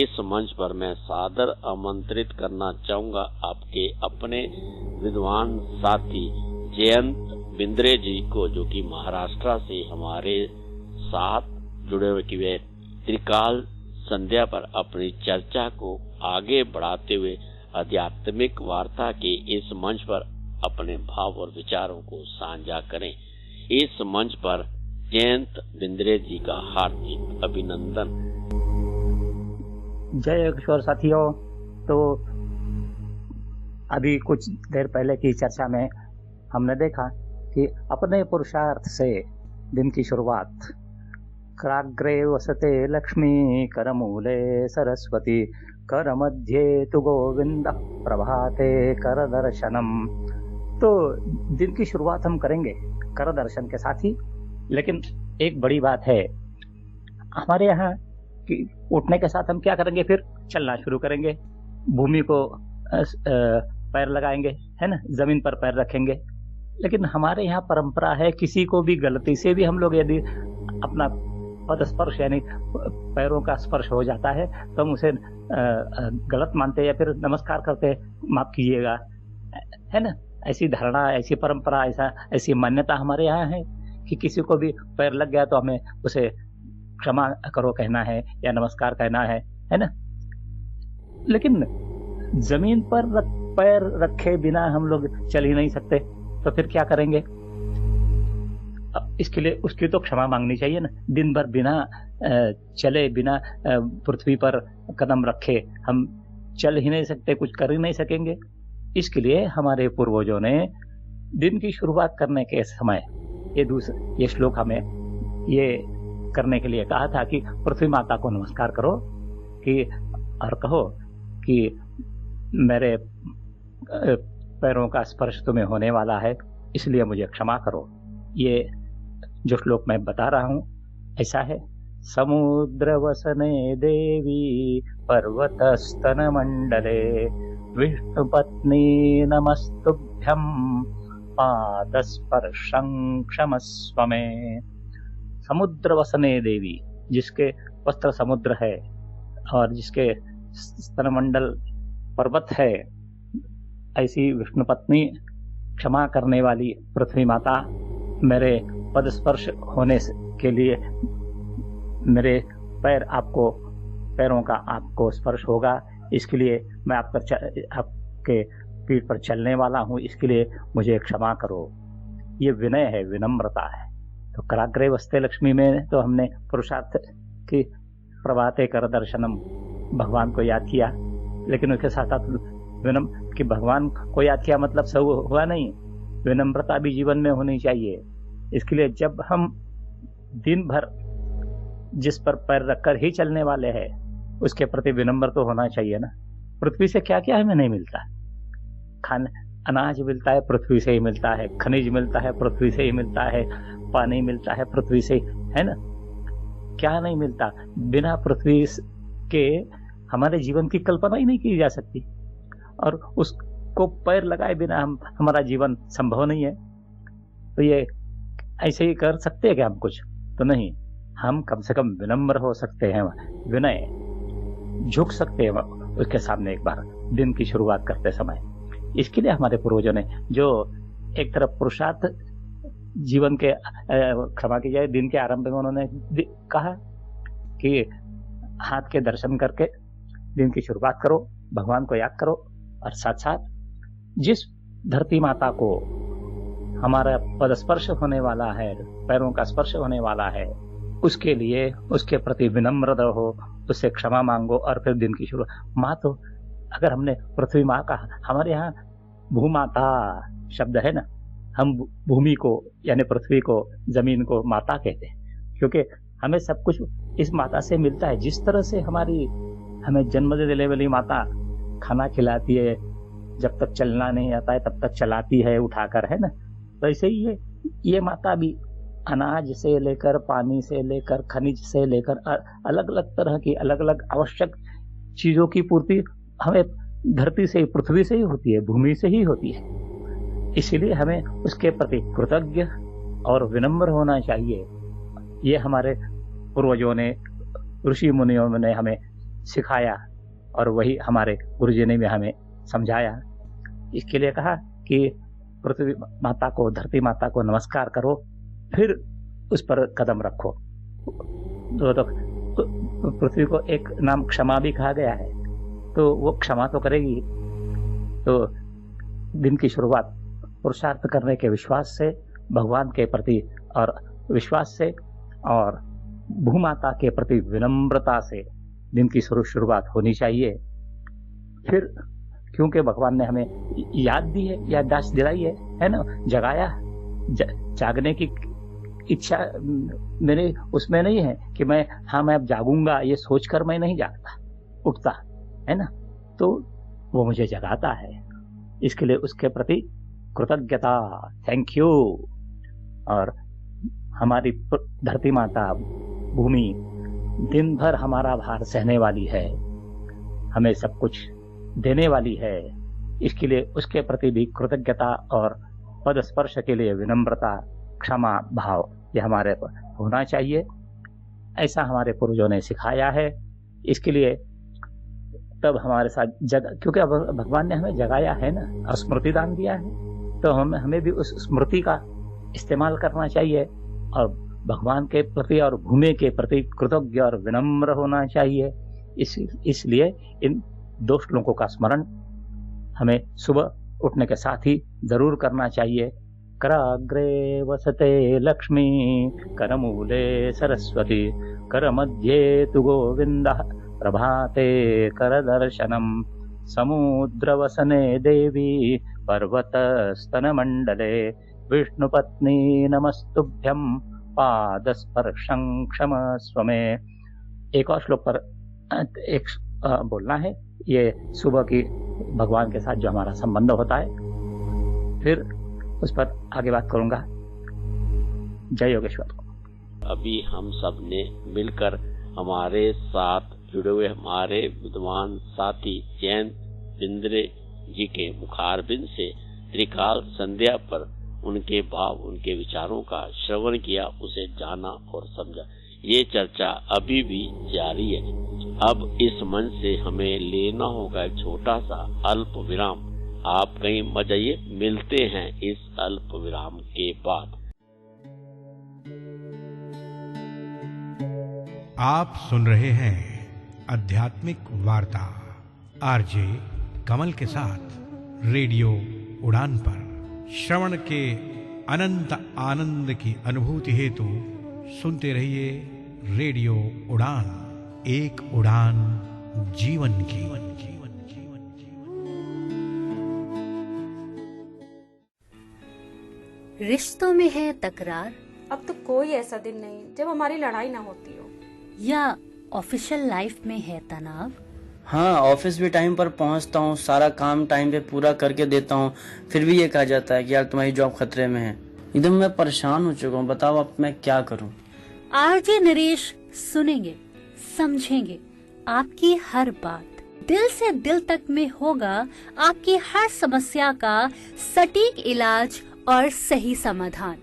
S3: इस मंच पर मैं सादर आमंत्रित करना चाहूंगा आपके अपने विद्वान साथी जयंत बिंद्रे जी को, जो कि महाराष्ट्र से हमारे साथ जुड़े हुए कि वे त्रिकाल संध्या पर अपनी चर्चा को आगे बढ़ाते हुए आध्यात्मिक वार्ता के इस मंच पर अपने भाव और विचारों को साझा करें। इस मंच पर जयंत बिंद्रे जी का हार्दिक अभिनंदन।
S8: जय किशोर साथियों, तो अभी कुछ देर पहले की चर्चा में हमने देखा कि अपने पुरुषार्थ से दिन की शुरुआत कराग्रे वसते लक्ष्मी करमूले सरस्वती कर मध्य तु गोविंद प्रभाते कर दर्शनम। तो दिन की शुरुआत हम करेंगे कर दर्शन के साथ ही, लेकिन एक बड़ी बात है हमारे यहाँ कि उठने के साथ हम क्या करेंगे, फिर चलना शुरू करेंगे, भूमि को पैर लगाएंगे, है ना, जमीन पर पैर रखेंगे। लेकिन हमारे यहाँ परंपरा है किसी को भी गलती से भी हम लोग यदि अपना पद स्पर्श यानी पैरों का स्पर्श हो जाता है तो हम उसे गलत मानते हैं या फिर नमस्कार करते हैं, माफ कीजिएगा, है ना। ऐसी धारणा, ऐसी परंपरा, ऐसी मान्यता हमारे यहाँ है कि किसी को भी पैर लग गया तो हमें उसे क्षमा करो कहना है या नमस्कार कहना है ना। लेकिन जमीन पर पैर रखे बिना हम लोग चल ही नहीं सकते, तो फिर क्या करेंगे? इसके लिए उसकी तो क्षमा मांगनी चाहिए ना। दिन भर बिना चले, बिना पृथ्वी पर कदम रखे हम चल ही नहीं सकते, कुछ कर ही नहीं सकेंगे। इसके लिए हमारे पूर्वजों ने दिन की शुरुआत करने के समय ये श्लोक हमें ये करने के लिए कहा था कि पृथ्वी माता को नमस्कार करो कि और कहो कि मेरे पैरों का स्पर्श तुम्हें होने वाला है, इसलिए मुझे क्षमा करो। ये जो श्लोक मैं बता रहा हूं ऐसा है। समुद्र वसने देवी पर्वतस्तन मंडले विष्णुपत्नी नमस्तुभ्यं पादस्पर्शं क्षमस्व मे। समुद्र वसने देवी, जिसके वस्त्र समुद्र है और जिसके स्तनमंडल पर्वत है, ऐसी विष्णु पत्नी क्षमा करने वाली पृथ्वी माता, मेरे पद स्पर्श होने के लिए मेरे पैरों का आपको स्पर्श होगा, इसके लिए मैं आपके पीठ पर चलने वाला हूँ, इसके लिए मुझे क्षमा करो। ये विनय है, विनम्रता है। तो कराग्रे वस्ते लक्ष्मी में तो हमने पुरुषार्थ की प्रभाते कर दर्शनम, भगवान को याद किया, लेकिन उसके साथ साथ विनम्र कि भगवान को याद किया मतलब सब हुआ नहीं, विनम्रता भी जीवन में होनी चाहिए। इसके लिए जब हम दिन भर जिस पर पैर रखकर ही चलने वाले हैं, उसके प्रति विनम्र तो होना चाहिए ना। पृथ्वी से क्या क्या हमें नहीं मिलता? अनाज मिलता है, पृथ्वी से ही मिलता है। खनिज मिलता है, पृथ्वी से ही मिलता है। पानी मिलता है, पृथ्वी से, है ना। क्या नहीं मिलता? बिना पृथ्वी के हमारे जीवन की कल्पना ही नहीं की जा सकती, और उसको पैर लगाए बिना हमारा जीवन संभव नहीं है। तो ये ऐसे ही कर सकते हैं क्या हम कुछ? तो नहीं, हम कम से कम विनम्र हो सकते हैं, विनय झुक सकते हैं उसके सामने एक बार दिन की शुरुआत करते समय। इसके लिए हमारे पूर्वजों ने जो एक तरफ पुरुषार्थ जीवन के क्षमा की जाए, दिन के आरंभ में उन्होंने कहा कि हाथ के दर्शन करके दिन की शुरुआत करो, भगवान को याद करो, और साथ साथ जिस धरती माता को हमारा पद स्पर्श होने वाला है, पैरों का स्पर्श होने वाला है, उसके लिए उसके प्रति विनम्र रहो, उससे क्षमा मांगो, और फिर दिन की शुरुआत। माँ तो अगर हमने पृथ्वी माँ कहा, हमारे यहाँ भूमाता शब्द है ना, हम भूमि को यानी पृथ्वी को, जमीन को माता कहते हैं, क्योंकि हमें सब कुछ इस माता से मिलता है। जिस तरह से हमें जन्म देने वाली माता खाना खिलाती है, जब तक चलना नहीं आता है तब तक चलाती है उठाकर, है ना, वैसे ही ये माता भी अनाज से लेकर, पानी से लेकर, खनिज से लेकर, अलग अलग तरह की अलग अलग आवश्यक चीजों की पूर्ति हमें धरती से ही, पृथ्वी से ही होती है, भूमि से ही होती है। इसीलिए हमें उसके प्रति कृतज्ञ और विनम्र होना चाहिए। ये हमारे पूर्वजों ने, ऋषि मुनियों ने हमें सिखाया, और वही हमारे गुरुजी ने भी हमें समझाया। इसके लिए कहा कि पृथ्वी माता को, धरती माता को नमस्कार करो, फिर उस पर कदम रखो। तो पृथ्वी को एक नाम क्षमा भी कहा गया है, तो वो क्षमा तो करेगी। तो दिन की शुरुआत पुरुषार्थ करने के विश्वास से, भगवान के प्रति और विश्वास से, और भूमाता के प्रति विनम्रता से दिन की शुरुआत होनी चाहिए। फिर क्योंकि भगवान ने हमें याद दी है, याददाश्त दिलाई है ना, जगाया, जागने की इच्छा मेरे उसमें नहीं है कि मैं अब जागूंगा, ये सोचकर मैं नहीं जागता, उठता, है ना, तो वो मुझे जगाता है। इसके लिए उसके प्रति कृतज्ञता, थैंक यू। और हमारी धरती माता भूमि दिन भर हमारा भार सहने वाली है, हमें सब कुछ देने वाली है। इसके लिए उसके प्रति भी कृतज्ञता और पद स्पर्श के लिए विनम्रता, क्षमा भाव, ये हमारे होना चाहिए। ऐसा हमारे पूर्वजों ने सिखाया है। इसके लिए तब हमारे साथ क्योंकि अब भगवान ने हमें जगाया है ना, और स्मृति दान दिया है, तो हमें भी उस स्मृति का इस्तेमाल करना चाहिए, और भगवान के प्रति और भूमि के प्रति कृतज्ञ और विनम्र होना चाहिए। इसलिए इन 2 श्लोकों का स्मरण हमें सुबह उठने के साथ ही जरूर करना चाहिए। कराग्रे वसते लक्ष्मी करमूले सरस्वती करमध्ये तु गोविंदः प्रभाते करदर्शनम् समुद्रवसने देवी पर्वतस्तनमण्डले विष्णुपत्नी नमस्तुभ्यं पादस्पर्शं क्षमस्व मे। एक और श्लोक पर बोलना है, ये सुबह की भगवान के साथ जो हमारा संबंध होता है, फिर उस पर आगे बात करूंगा। जय योगेश्वर।
S3: अभी हम सब ने मिलकर हमारे साथ जुड़े हुए हमारे विद्वान साथी जयंत बिंद्रे जी के मुखारबिंद से त्रिकाल संध्या पर उनके भाव, उनके विचारों का श्रवण किया, उसे जाना और समझा। ये चर्चा अभी भी जारी है। अब इस मंच से हमें लेना होगा एक छोटा सा अल्प विराम। आप कहीं मत जाइए, मिलते हैं इस अल्प विराम के बाद।
S1: आप सुन रहे हैं आध्यात्मिक वार्ता आरजे कमल के साथ रेडियो उड़ान पर। श्रवण के अनंत आनंद की अनुभूति हेतु सुनते रहिए रेडियो उड़ान, एक उड़ान जीवन की।
S9: रिश्तों में है तकरार,
S10: अब तो कोई ऐसा दिन नहीं जब हमारी लड़ाई ना होती हो।
S9: या ऑफिशियल लाइफ में है तनाव।
S11: हाँ, ऑफिस भी टाइम पर पहुंचता हूँ, सारा काम टाइम पे पूरा करके देता हूँ, फिर भी ये कहा जाता है कि यार तुम्हारी जॉब खतरे में है। एकदम मैं परेशान हो चुका हूँ, बताओ अब मैं क्या करूँ।
S9: आरजे नरेश सुनेंगे, समझेंगे आपकी हर बात, दिल से दिल तक में होगा आपकी हर समस्या का सटीक इलाज और सही समाधान।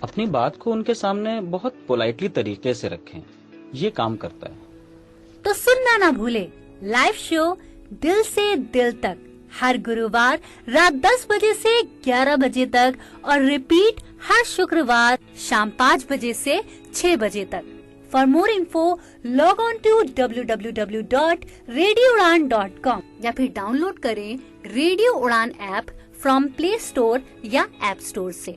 S12: अपनी बात को उनके सामने बहुत पोलाइटली तरीके से रखें, ये काम करता है।
S9: तो सुनना ना भूले लाइव शो दिल से दिल तक हर गुरुवार रात 10 बजे से 11 बजे तक और रिपीट हर शुक्रवार शाम 5 बजे से 6 बजे तक। For more info log on to www.radioudan.com या फिर डाउनलोड करें radio Udaan app from Play Store या ऐप स्टोर से।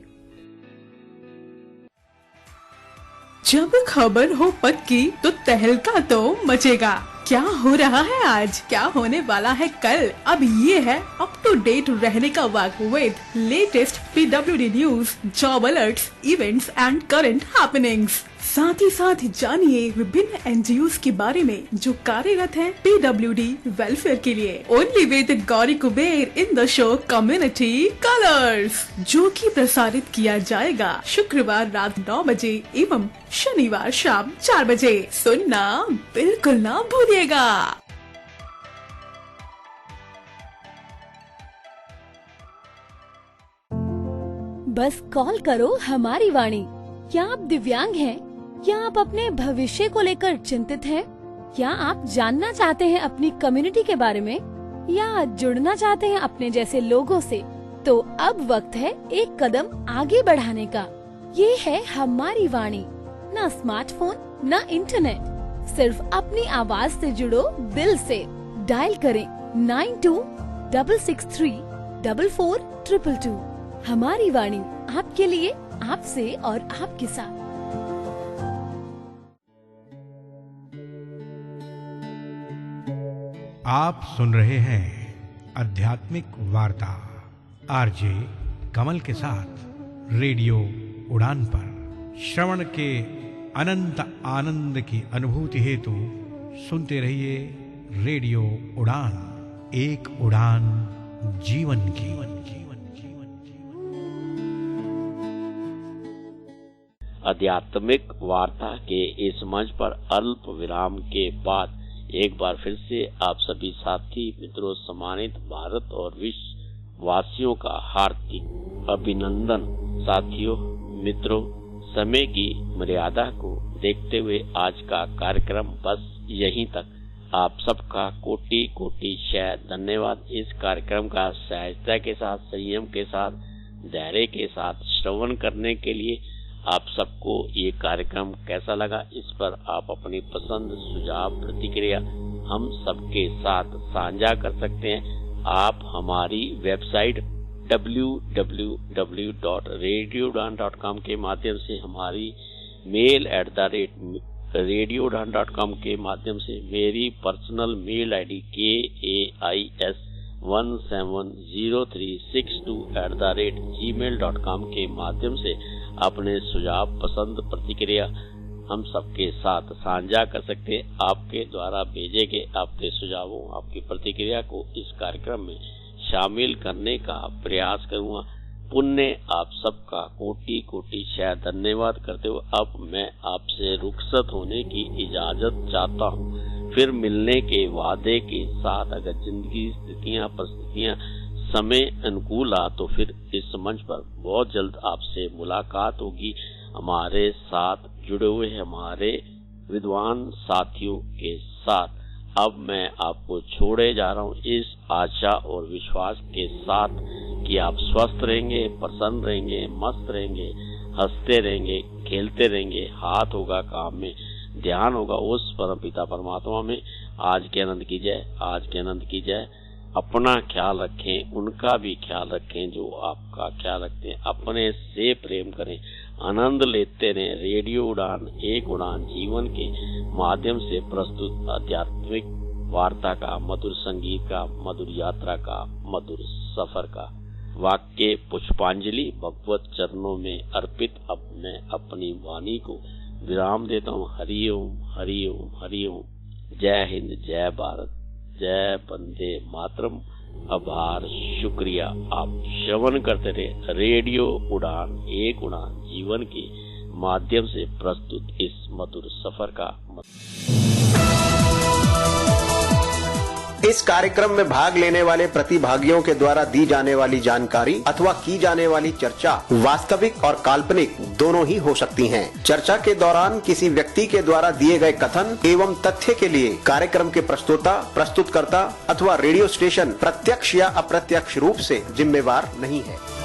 S13: जब खबर हो पक्की तो तहलका तो मचेगा। क्या हो रहा है आज, क्या होने वाला है कल, अब ये है अप टू डेट रहने का वक्त with latest PWD news, job alerts, events and current happenings. साथ ही साथ जानिए विभिन्न NGOs के बारे में जो कार्यरत हैं PWD वेलफेयर के लिए। Only with Gauri Kuber in the show community colours, जो कि प्रसारित किया जाएगा शुक्रवार रात 9 बजे एवं शनिवार शाम 4 बजे। सुनना बिल्कुल ना भूलिएगा।
S6: बस कॉल करो हमारी वाणी। क्या आप दिव्यांग हैं? क्या आप अपने भविष्य को लेकर चिंतित हैं? क्या आप जानना चाहते हैं अपनी कम्युनिटी के बारे में या जुड़ना चाहते हैं अपने जैसे लोगों से? तो अब वक्त है एक कदम आगे बढ़ाने का। ये है हमारी वाणी। ना स्मार्टफोन, ना इंटरनेट, सिर्फ अपनी आवाज से जुड़ो दिल से। डायल करें 9266344222। हमारी वाणी, आपके लिए, आपसे और आपके साथ।
S1: आप सुन रहे हैं आध्यात्मिक वार्ता आरजे कमल के साथ रेडियो उड़ान पर। श्रवण के अनंत आनंद की अनुभूति हेतु सुनते रहिए रेडियो उड़ान, एक उड़ान जीवन की।
S3: आध्यात्मिक वार्ता के इस मंच पर अल्प विराम के बाद एक बार फिर से आप सभी साथी मित्रों, सम्मानित भारत और विश्व वासियों का हार्दिक अभिनंदन। साथियों, मित्रों, समय की मर्यादा को देखते हुए आज का कार्यक्रम बस यहीं तक। आप सबका कोटि कोटि शय धन्यवाद। इस कार्यक्रम का सहजता के साथ, संयम के साथ, धैर्य के साथ श्रवण करने के लिए आप सबको ये कार्यक्रम कैसा लगा, इस पर आप अपनी पसंद, सुझाव, प्रतिक्रिया हम सबके साथ साझा कर सकते हैं। आप हमारी वेबसाइट www.radioudan.com के माध्यम से, हमारी मेल @radioudan.com के माध्यम से, मेरी पर्सनल मेल आईडी KAIS170362@gmail.com के माध्यम से अपने सुझाव, पसंद, प्रतिक्रिया हम सबके साथ साझा कर सकते हैं। आपके द्वारा भेजे गए आपके सुझावों, आपकी प्रतिक्रिया को इस कार्यक्रम में शामिल करने का प्रयास करूंगा। पुण्य आप सबका कोटि कोटि शय धन्यवाद करते हुए अब मैं आपसे रुखसत होने की इजाजत चाहता हूं। फिर मिलने के वादे के साथ, अगर जिंदगी, स्थितियां, परिस्थितियां, समय अनुकूल आ तो फिर इस मंच पर बहुत जल्द आपसे मुलाकात होगी। हमारे साथ जुड़े हुए हमारे विद्वान साथियों के साथ अब मैं आपको छोड़े जा रहा हूँ इस आशा और विश्वास के साथ कि आप स्वस्थ रहेंगे, प्रसन्न रहेंगे, मस्त रहेंगे, हंसते रहेंगे, खेलते रहेंगे, हाथ होगा काम में, ध्यान होगा उस परम पिता परमात्मा में। आज के आनंद की जय, आज के आनंद की जय। अपना ख्याल रखें, उनका भी ख्याल रखें जो आपका ख्याल रखते हैं। अपने से प्रेम करें, आनंद लेते रहें। रेडियो उड़ान, एक उड़ान जीवन के माध्यम से प्रस्तुत आध्यात्मिक वार्ता का, मधुर संगीत का, मधुर यात्रा का, मधुर सफर का वाक्य पुष्पांजलि भगवत चरणों में अर्पित अब मैं अपनी वाणी को विराम देता हूँ। हरि ओम, हरि ओम, हरि ओम। जय हिंद, जय भारत, जय वंदे मातरम। आभार, शुक्रिया। आप श्रवण करते रहे रेडियो उड़ान, एक उड़ान जीवन के माध्यम से प्रस्तुत इस मधुर सफर का।
S2: इस कार्यक्रम में भाग लेने वाले प्रतिभागियों के द्वारा दी जाने वाली जानकारी अथवा की जाने वाली चर्चा वास्तविक और काल्पनिक दोनों ही हो सकती हैं। चर्चा के दौरान किसी व्यक्ति के द्वारा दिए गए कथन एवं तथ्य के लिए कार्यक्रम के प्रस्तोता, प्रस्तुतकर्ता अथवा रेडियो स्टेशन प्रत्यक्ष या अप्रत्यक्ष रूप से जिम्मेवार नहीं है।